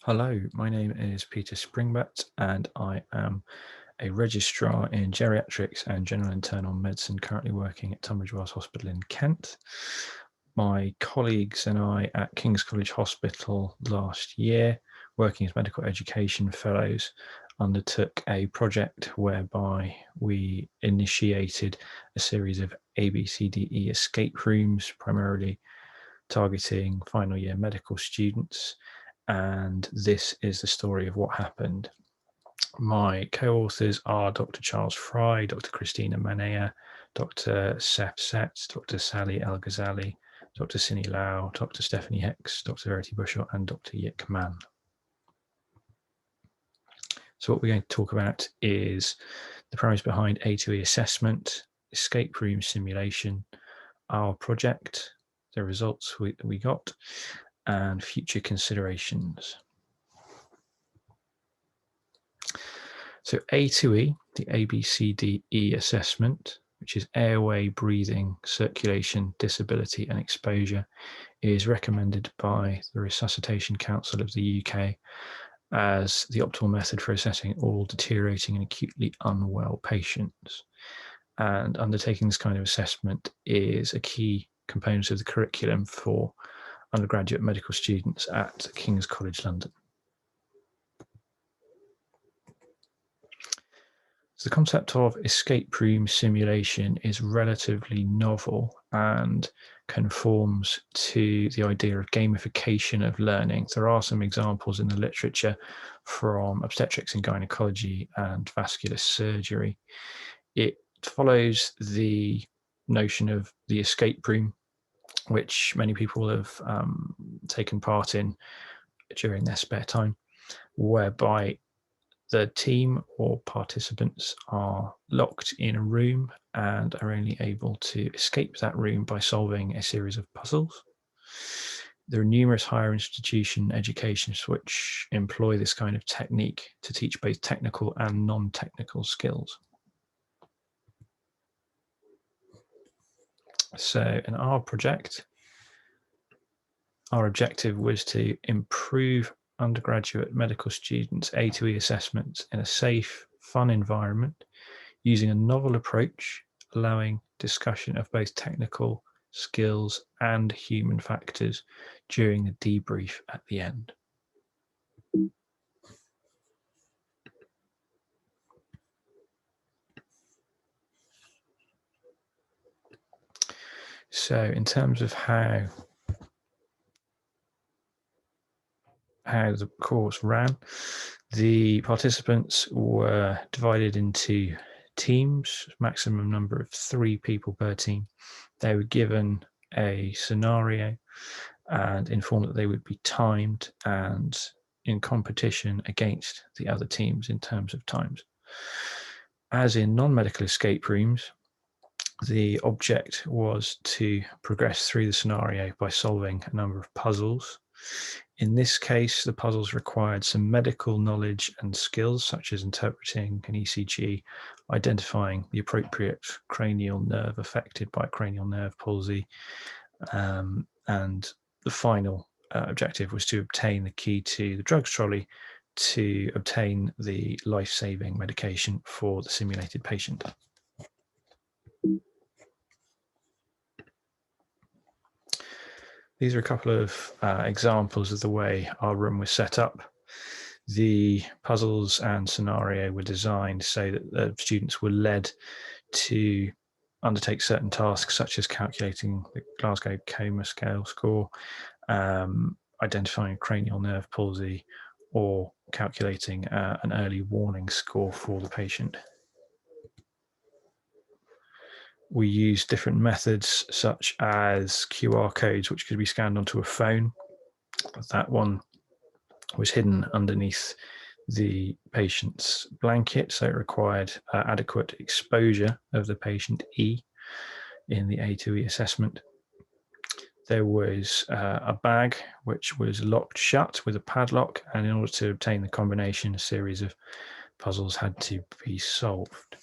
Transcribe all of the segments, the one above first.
Hello, my name is Peter Springbutt, and I am a registrar in geriatrics and general internal medicine, currently working at Tunbridge Wells Hospital in Kent. My colleagues and I at King's College Hospital last year, working as medical education fellows, undertook a project whereby we initiated a series of ABCDE escape rooms, primarily targeting final year medical students. And this is the story of what happened. My co-authors are Dr. Charles Fry, Dr. Christina Manea, Dr. Seth Setz, Dr. Sally El Ghazali, Dr. Sini Lau, Dr. Stephanie Hicks, Dr. Verity Bushell, and Dr. Yik Man. So what we're going to talk about is the premise behind A2E assessment, escape room simulation, our project, the results we got, and future considerations. So A2E, the ABCDE assessment, which is airway, breathing, circulation, disability and exposure, is recommended by the Resuscitation Council of the UK as the optimal method for assessing all deteriorating and acutely unwell patients. And undertaking this kind of assessment is a key component of the curriculum for undergraduate medical students at King's College London. So the concept of escape room simulation is relatively novel and conforms to the idea of gamification of learning. There are some examples in the literature from obstetrics and gynecology and vascular surgery. It follows the notion of the escape room, which many people have taken part in during their spare time, whereby the team or participants are locked in a room and are only able to escape that room by solving a series of puzzles. There are numerous higher institution educations which employ this kind of technique to teach both technical and non-technical skills. So in our project, our objective was to improve undergraduate medical students' A2E assessments in a safe, fun environment using a novel approach, allowing discussion of both technical skills and human factors during the debrief at the end. So in terms of how the course ran, the participants were divided into teams, maximum number of 3 people per team. They were given a scenario and informed that they would be timed and in competition against the other teams in terms of times. As in non-medical escape rooms, the object was to progress through the scenario by solving a number of puzzles. In this case, the puzzles required some medical knowledge and skills, such as interpreting an ECG, identifying the appropriate cranial nerve affected by cranial nerve palsy, and the final objective was to obtain the key to the drugs trolley to obtain the life-saving medication for the simulated patient. These are a couple of examples of the way our room was set up. The puzzles and scenario were designed so that the students were led to undertake certain tasks, such as calculating the Glasgow Coma Scale score, identifying cranial nerve palsy, or calculating an early warning score for the patient. We used different methods such as QR codes, which could be scanned onto a phone. That one was hidden underneath the patient's blanket, so it required adequate exposure of the patient E in the A2E assessment. There was a bag which was locked shut with a padlock, and in order to obtain the combination, a series of puzzles had to be solved.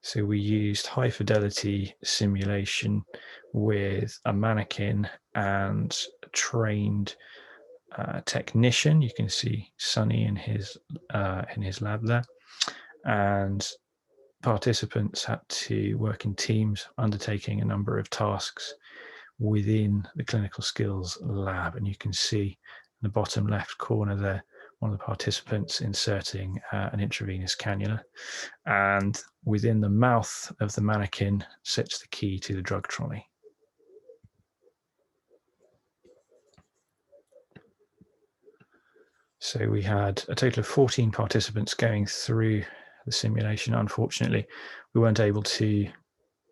So we used high fidelity simulation with a mannequin and a trained technician. You can see Sonny in his lab there, and participants had to work in teams, undertaking a number of tasks within the clinical skills lab. And you can see in the bottom left corner there, one of the participants inserting an intravenous cannula. And within the mouth of the mannequin sits the key to the drug trolley. So we had a total of 14 participants going through the simulation. Unfortunately, we weren't able to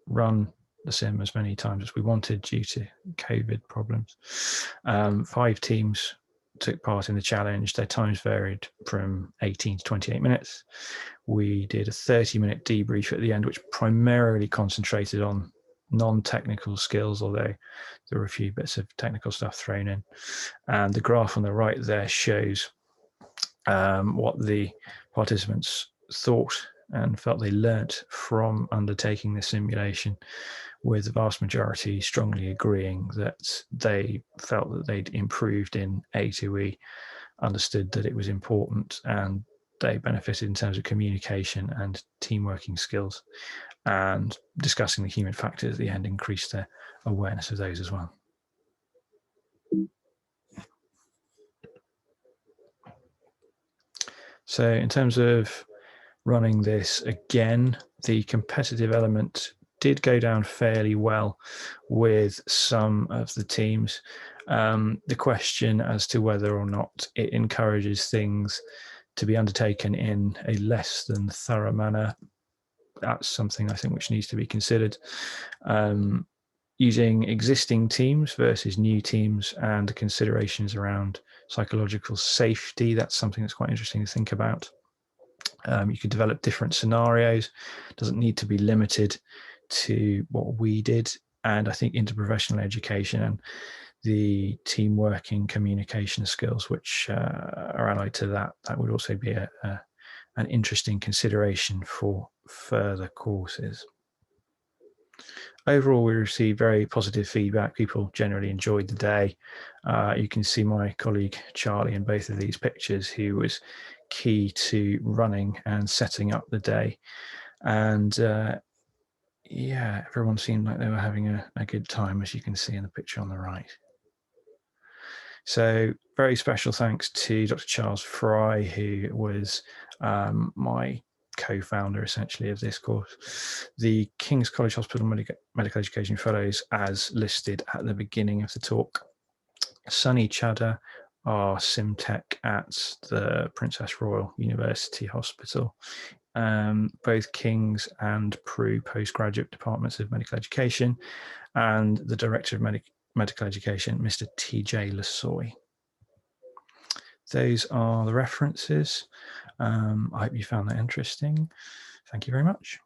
run the sim as many times as we wanted due to COVID problems. 5 teams took part in the challenge. Their times varied from 18 to 28 minutes. We did a 30-minute debrief at the end, which primarily concentrated on non-technical skills, although there were a few bits of technical stuff thrown in. And the graph on the right there shows what the participants thought and felt they learnt from undertaking the simulation, with the vast majority strongly agreeing that they felt that they'd improved in A to E, understood that it was important, and they benefited in terms of communication and team working skills. And discussing the human factors at the end increased their awareness of those as well. So in terms of running this again, the competitive element did go down fairly well with some of the teams. The question as to whether or not it encourages things to be undertaken in a less than thorough manner, that's something I think which needs to be considered. Using existing teams versus new teams and the considerations around psychological safety, that's something that's quite interesting to think about. You could develop different scenarios. It doesn't need to be limited to what we did. And I think interprofessional education and the team working communication skills, which are allied to that, that would also be an interesting consideration for further courses. Overall, we received very positive feedback. People generally enjoyed the day. You can see my colleague Charlie in both of these pictures, who was key to running and setting up the day. And yeah, everyone seemed like they were having a good time, as you can see in the picture on the right. So very special thanks to Dr. Charles Fry, who was my co-founder essentially of this course, the King's College Hospital Medical Education Fellows as listed at the beginning of the talk, Sunny Chadha, our SimTech at the Princess Royal University Hospital, both King's and Prue postgraduate departments of medical education, and the Director of Medical Education, Mr. TJ Lasoy. Those are the references. I hope you found that interesting. Thank you very much.